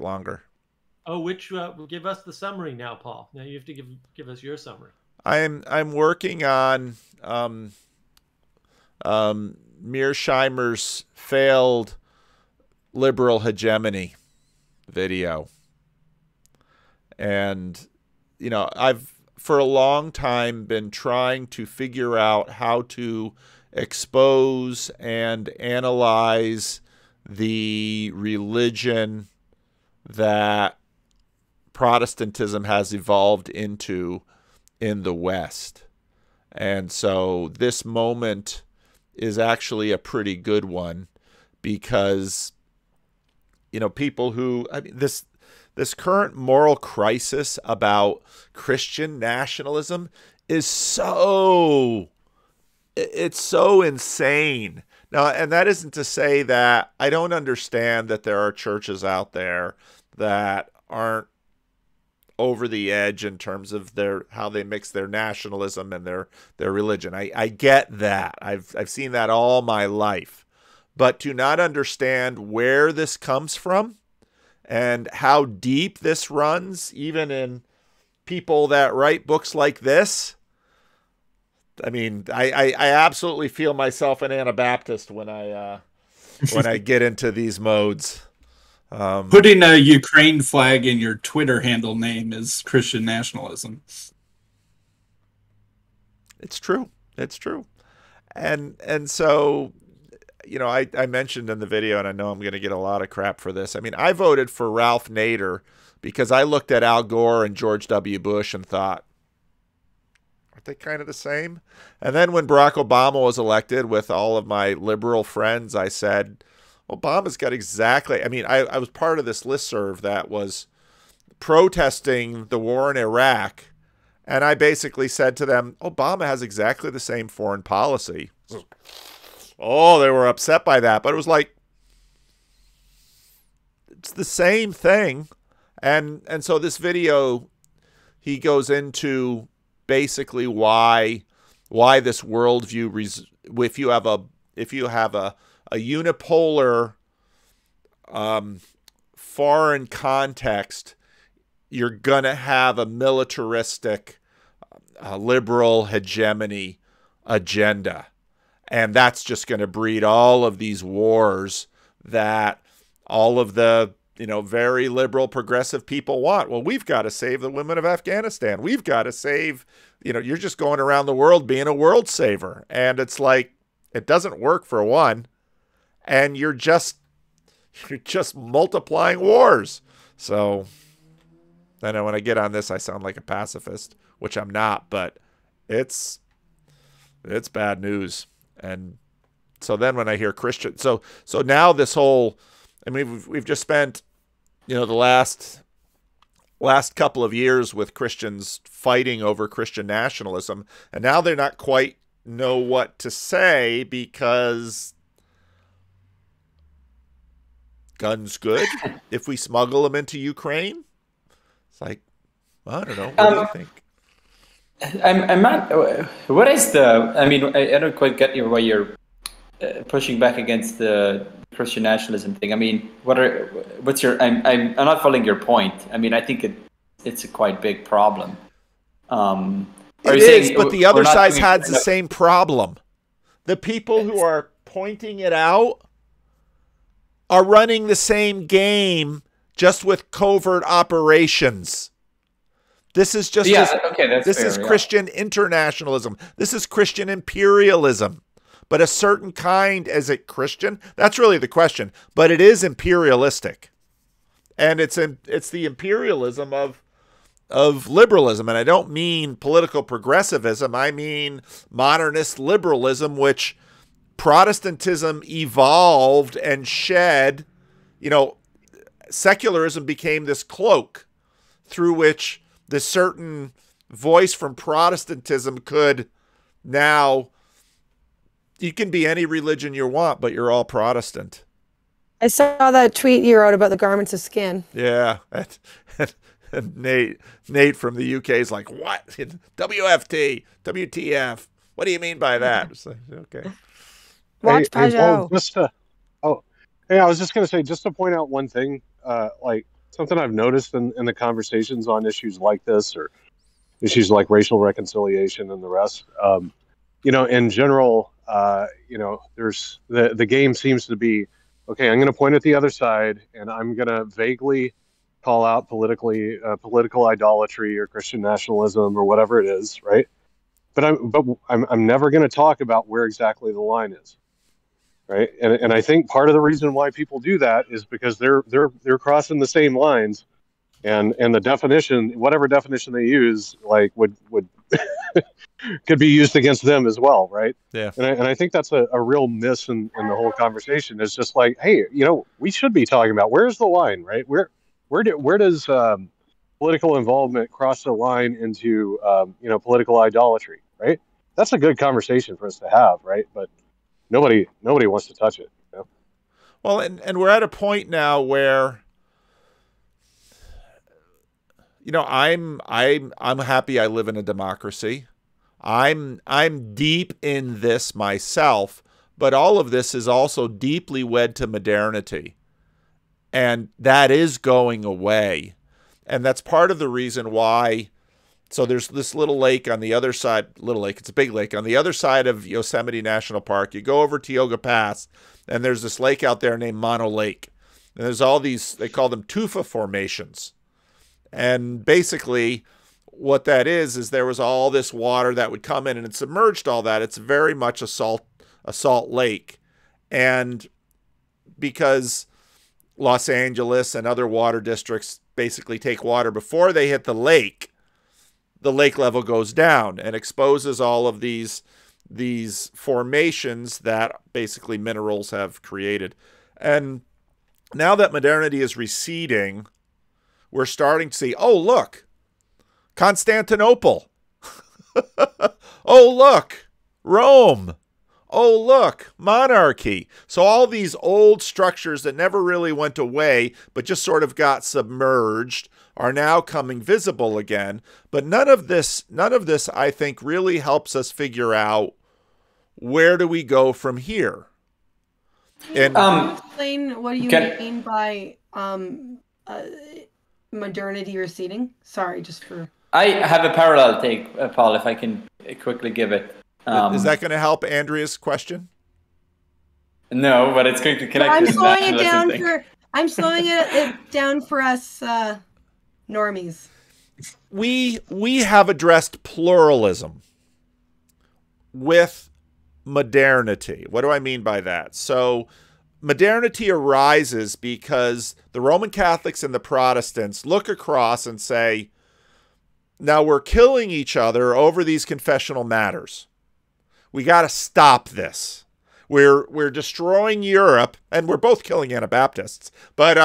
longer. Oh, which give us the summary now, Paul. Now you have to give us your summary. I'm working on Mearsheimer's failed liberal hegemony video. And, you know, I've for a long time been trying to figure out how to expose and analyze the religion that Protestantism has evolved into in the West. And so this moment is actually a pretty good one because, you know, people who, I mean, this current moral crisis about Christian nationalism is it's so insane. Now, and that isn't to say that I don't understand that there are churches out there that aren't over the edge in terms of how they mix their nationalism and their religion. I get that. I've seen that all my life. But to not understand where this comes from and how deep this runs, even in people that write books like this, I mean, I absolutely feel myself an Anabaptist when I get into these modes. Putting a Ukraine flag in your Twitter handle name is Christian nationalism. It's true. It's true. And so, you know, I mentioned in the video, and I know I'm going to get a lot of crap for this. I mean, I voted for Ralph Nader because I looked at Al Gore and George W. Bush and thought, aren't they kind of the same? And then when Barack Obama was elected, with all of my liberal friends, I said, Obama's got exactly, I mean, I was part of this listserv that was protesting the war in Iraq, and I basically said to them, Obama has exactly the same foreign policy. Oh, they were upset by that, but it was like, it's the same thing. And so this video, he goes into basically why this worldview, if you have a unipolar foreign context, you're gonna have a militaristic liberal hegemony agenda, and that's just going to breed all of these wars that all of the, you know, very liberal progressive people want. Well, we've got to save the women of Afghanistan. We've got to save, you know, you're just going around the world being a world saver, and it's like, it doesn't work, for one, and you're just multiplying wars. So I know when I get on this, I sound like a pacifist, which I'm not, but it's bad news. And so then when I hear Christian, so now this whole, I mean, we've just spent, you know, the last couple of years with Christians fighting over Christian nationalism, and now they're not quite know what to say because guns good if we smuggle them into Ukraine. It's like, I don't know. What do you think? I'm not. What is the? I mean, I don't quite get why you're pushing back against the Christian nationalism thing. I mean, what's your? I'm not following your point. I mean, I think it's a quite big problem. It is, but the other side has the same problem. The people who are pointing it out are running the same game, just with covert operations. This is just this is Christian internationalism. This is Christian imperialism. But a certain kind, is it Christian? That's really the question. But it is imperialistic. And it's the imperialism of liberalism. And I don't mean political progressivism. I mean modernist liberalism, which Protestantism evolved and shed. You know, secularism became this cloak through which the certain voice from Protestantism could now, you can be any religion you want, but you're all Protestant. I saw that tweet you wrote about the garments of skin. Yeah. And Nate from the UK is like, what? WFT, WTF. What do you mean by that? It's like, okay. Watch Pajot. I was just going to say, just to point out one thing, like, something I've noticed in the conversations on issues like this, or issues like racial reconciliation and the rest. In general, there's the game seems to be, okay, I'm going to point at the other side, and I'm going to vaguely call out political idolatry or Christian nationalism or whatever it is, right? But I'm never going to talk about where exactly the line is, right? And I think part of the reason why people do that is because they're crossing the same lines, and the definition, whatever definition they use, like would could be used against them as well, right? Yeah. And I think that's a real miss in the whole conversation. It's just like, hey, we should be talking about where's the line, right? Where does political involvement cross the line into political idolatry, right? That's a good conversation for us to have, right? But nobody wants to touch it. Well, and we're at a point now where I'm happy I live in a democracy. I'm deep in this myself, but all of this is also deeply wed to modernity. And that is going away. And that's part of the reason why. So there's this little lake on the other side, it's a big lake on the other side of Yosemite National Park. You go over Tioga Pass, and there's this lake out there named Mono Lake. And there's all these, they call them tufa formations. And basically what that is there was all this water that would come in and it submerged all that. It's very much a salt lake. And because Los Angeles and other water districts basically take water before they hit the lake level goes down and exposes all of these formations that basically minerals have created. And now that modernity is receding, we're starting to see, oh, look, Constantinople. Oh, look, Rome. Oh, look, monarchy. So all these old structures that never really went away, but just sort of got submerged, are now coming visible again. But none of this, I think, really helps us figure out where do we go from here. And can you explain what do you mean by modernity receding? Sorry, just for... I have a parallel take, Paul, if I can quickly give it. Is that going to help Andrea's question? No, but it's going to connect. I'm slowing it down for us normies. We have addressed pluralism with modernity. What do I mean by that? So modernity arises because the Roman Catholics and the Protestants look across and say, now we're killing each other over these confessional matters. We got to stop this. We're destroying Europe, and we're both killing Anabaptists, but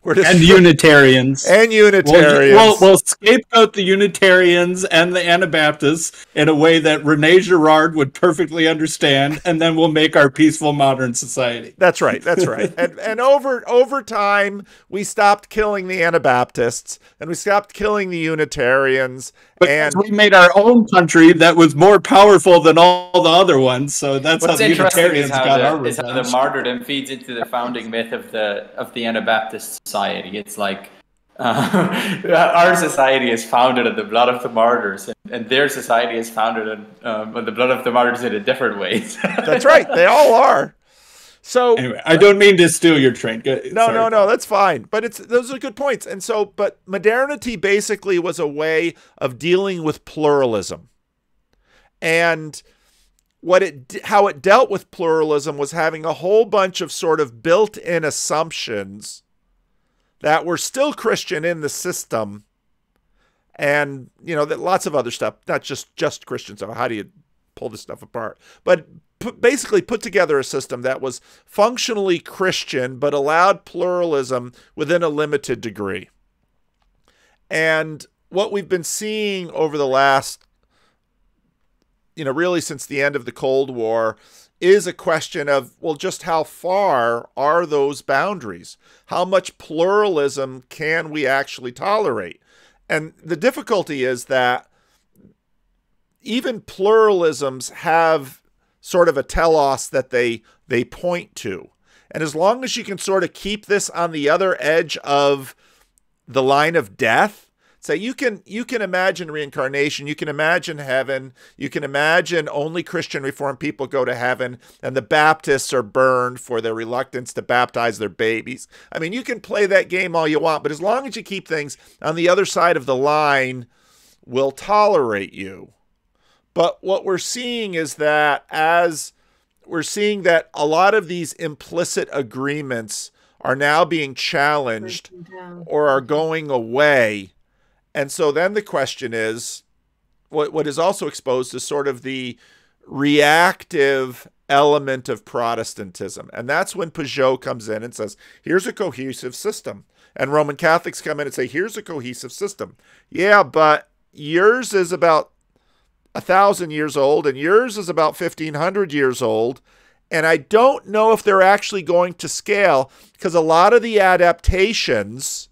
we're and Unitarians We'll scapegoat the Unitarians and the Anabaptists in a way that Rene Girard would perfectly understand, and then we'll make our peaceful modern society. That's right. and over time, we stopped killing the Anabaptists, and we stopped killing the Unitarians. And we made our own country that was more powerful than all the other ones. So that's how the Unitarians got our revenge. How the martyrdom feeds into the founding myth of the Anabaptist society. It's like our society is founded on the blood of the martyrs, and their society is founded on the blood of the martyrs in a different ways. That's right. They all are. So anyway, I don't mean to steal your train. No, that's fine. But those are good points. And so, but modernity basically was a way of dealing with pluralism. And how it dealt with pluralism was having a whole bunch of sort of built-in assumptions that were still Christian in the system. And, that lots of other stuff, not just Christian stuff. How do you pull this stuff apart? But basically put together a system that was functionally Christian, but allowed pluralism within a limited degree. And what we've been seeing over the last, really since the end of the Cold War, is a question of, well, just how far are those boundaries? How much pluralism can we actually tolerate? And the difficulty is that even pluralisms have sort of a telos that they point to. And as long as you can sort of keep this on the other edge of the line of death. So you can imagine reincarnation, you can imagine heaven, you can imagine only Christian Reformed people go to heaven, and the Baptists are burned for their reluctance to baptize their babies. I mean, you can play that game all you want, but as long as you keep things on the other side of the line, we'll tolerate you. But what we're seeing is that we're seeing that a lot of these implicit agreements are now being challenged or are going away. And so then the question is, what is also exposed is sort of the reactive element of Protestantism. And that's when Peugeot comes in and says, here's a cohesive system. And Roman Catholics come in and say, here's a cohesive system. Yeah, but yours is about 1,000 years old and yours is about 1,500 years old. And I don't know if they're actually going to scale, because a lot of the adaptations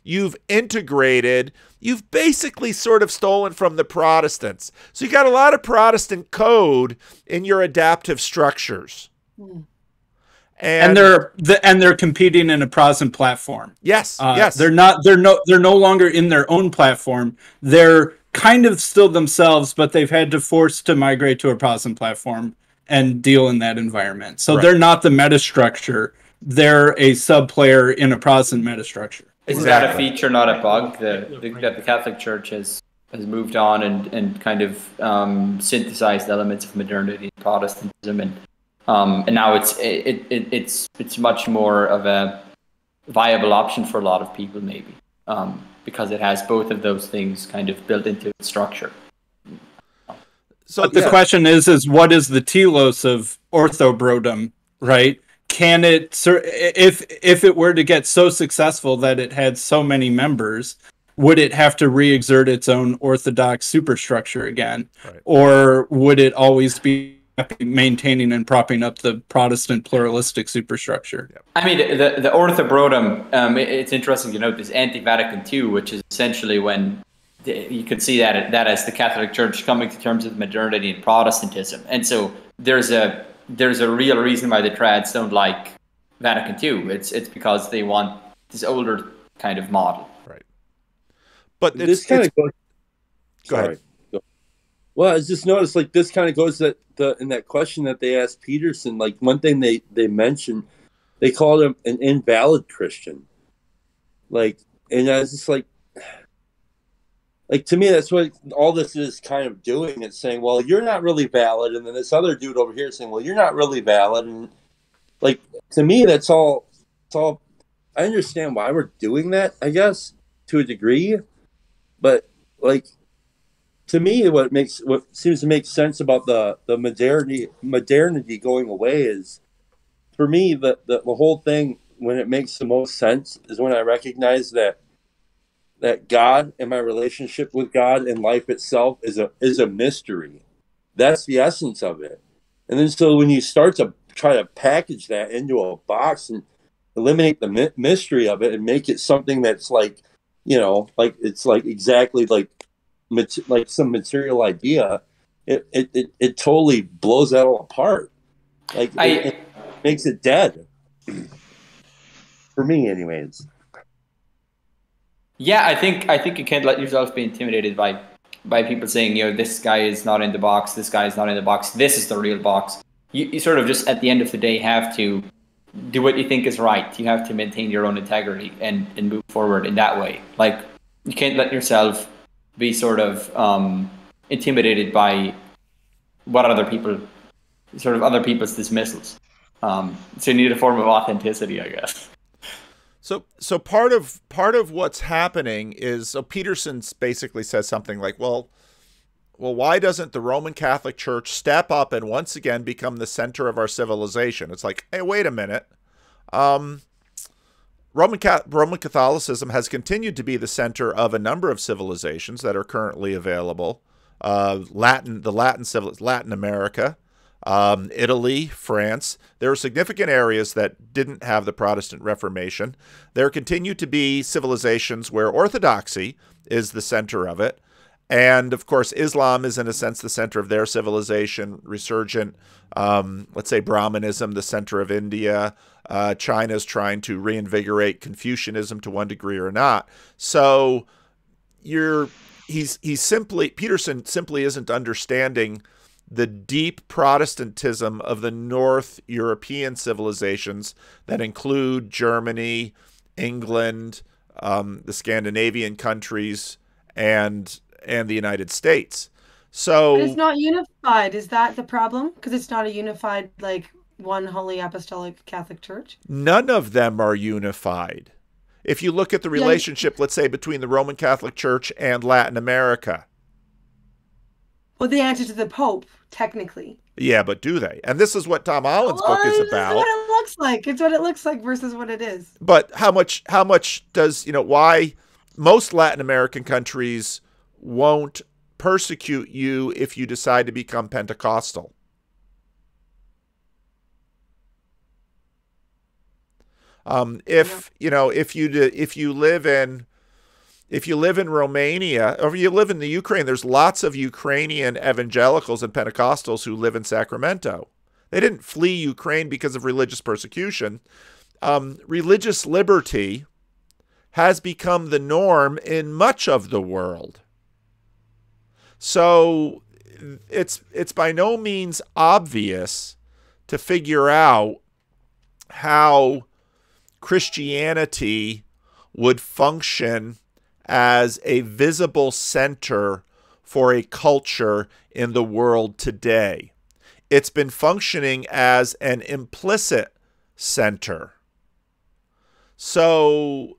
you've integrated, you've basically sort of stolen from the Protestants. So you got a lot of Protestant code in your adaptive structures. And they're competing in a Protestant platform. Yes, yes. They're no longer in their own platform. They're kind of still themselves, but they've had to force to migrate to a Protestant platform and deal in that environment. So they're not the metastructure. They're a sub-player in a Protestant metastructure. Is that a feature, not a bug? That the Catholic Church has moved on and kind of synthesized elements of modernity and Protestantism, and now it's much more of a viable option for a lot of people, maybe, because it has both of those things kind of built into its structure. So the question is what is the telos of orthobrodom, right? Can it, if it were to get so successful that it had so many members, would it have to re-exert its own orthodox superstructure again? Right. Or would it always be maintaining and propping up the Protestant pluralistic superstructure? I mean, the orthobrodom, it's interesting to note this anti-Vatican II, which is essentially when you could see that as the Catholic Church coming to terms with modernity and Protestantism. And so there's a real reason why the trads don't like Vatican II. It's because they want this older kind of model. Right. But this kind of goes. Go ahead. Well, I just noticed like this kind of goes that in that question that they asked Peterson. Like one thing they mentioned, they called him an invalid Christian. Like, and I was just like to me, that's what all this is kind of doing. It's saying, well, you're not really valid. And then this other dude over here is saying, well, you're not really valid. And like, to me, it's all, I understand why we're doing that, I guess, to a degree. But like, to me, what seems to make sense about the modernity going away is, for me, the whole thing, when it makes the most sense is when I recognize that God and my relationship with God and life itself is a mystery. That's the essence of it. And then so when you start to try to package that into a box and eliminate the mystery of it and make it something that's like, like it's like exactly like some material idea, it totally blows that all apart. Like it makes it dead. For me, anyways. Yeah, I think you can't let yourself be intimidated by people saying, this guy is not in the box, this guy is not in the box, this is the real box. You sort of just, at the end of the day, have to do what you think is right. You have to maintain your own integrity and move forward in that way. Like, you can't let yourself be sort of intimidated by what other people's dismissals. So you need a form of authenticity, I guess. So part of what's happening is, so Peterson basically says something like, well, why doesn't the Roman Catholic Church step up and once again become the center of our civilization? It's like, hey, wait a minute. Roman Catholicism has continued to be the center of a number of civilizations that are currently available. Latin America, Italy, France. There are significant areas that didn't have the Protestant Reformation. There continue to be civilizations where orthodoxy is the center of it. And of course, Islam is in a sense the center of their civilization, resurgent, let's say Brahmanism, the center of India. China's trying to reinvigorate Confucianism to one degree or not. So Peterson simply isn't understanding the deep Protestantism of the North European civilizations that include Germany, England, the Scandinavian countries, and the United States. So but it's not unified. Is that the problem? Because it's not a unified, like, one Holy Apostolic Catholic Church? None of them are unified. If you look at the relationship, let's say, between the Roman Catholic Church and Latin America. Well, the answer to the Pope, technically. Yeah, but do they? And this is what Tom Holland's book is about. It's what it looks like. It's what it looks like versus what it is. But how much does, why most Latin American countries won't persecute you if you decide to become Pentecostal? If you live in Romania or you live in the Ukraine, there's lots of Ukrainian evangelicals and Pentecostals who live in Sacramento. They didn't flee Ukraine because of religious persecution. Religious liberty has become the norm in much of the world. So it's by no means obvious to figure out how Christianity would function as a visible center for a culture in the world today. It's been functioning as an implicit center. So,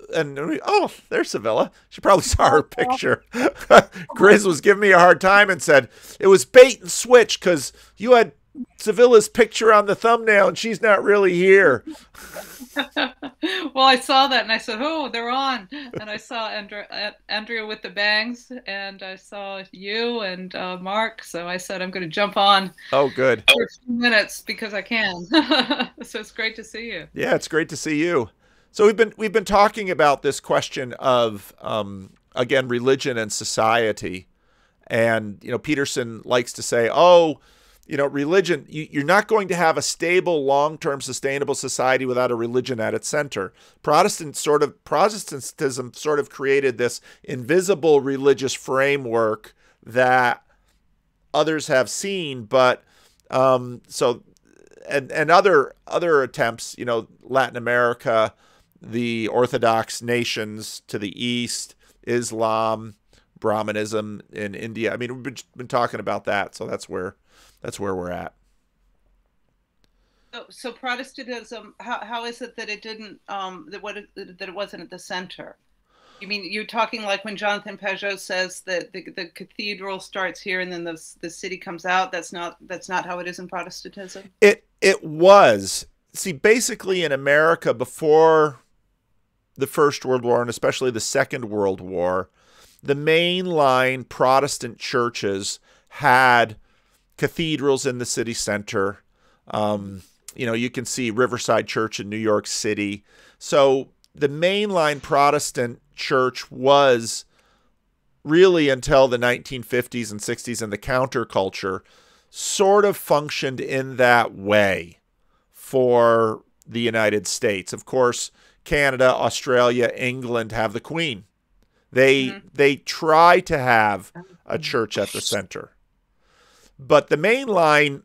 there's Sevilla. She probably saw her picture. Grizz was giving me a hard time and said it was bait and switch because you had Sevilla's picture on the thumbnail and she's not really here. Well, I saw that and I said, oh, they're on. And I saw Andrea with the bangs, and I saw you and Mark. So I said, I'm going to jump on. Oh, good. For a few minutes because I can. So it's great to see you. Yeah, it's great to see you. So we've been talking about this question of, again, religion and society. And, Peterson likes to say, religion, you're not going to have a stable, long-term, sustainable society without a religion at its center. Protestantism sort of created this invisible religious framework that others have seen, but other attempts, Latin America, the Orthodox nations to the east, Islam, Brahmanism in India. I mean, we've been talking about that, so that's where we're at. So Protestantism, how is it that it didn't that it wasn't at the center? You mean you're talking like when Jonathan Pajot says that the cathedral starts here and then the city comes out? That's not how it is in Protestantism. It was. See, basically in America before the First World War and especially the Second World War, the mainline Protestant churches had cathedrals in the city center. You can see Riverside Church in New York City. So the mainline Protestant church was really, until the 1950s and 60s and the counterculture, sort of functioned in that way for the United States. Of course, Canada, Australia, England have the Queen. They try to have a church at the center. But the main line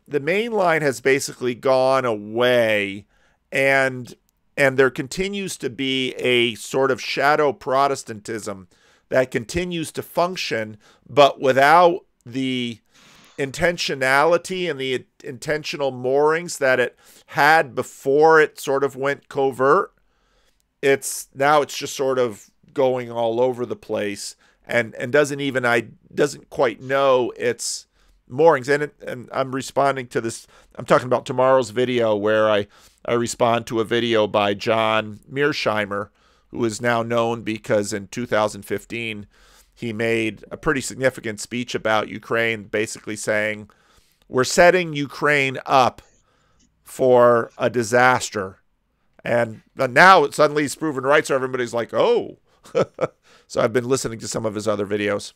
has basically gone away, and there continues to be a sort of shadow Protestantism that continues to function, but without the intentionality and the intentional moorings that it had before it sort of went covert. It's just sort of going all over the place and doesn't quite know its moorings. And I'm responding to this. I'm talking about tomorrow's video where I respond to a video by John Mearsheimer, who is now known because in 2015 he made a pretty significant speech about Ukraine, basically saying we're setting Ukraine up for a disaster. And now suddenly he's proven right, so everybody's like, oh. So I've been listening to some of his other videos.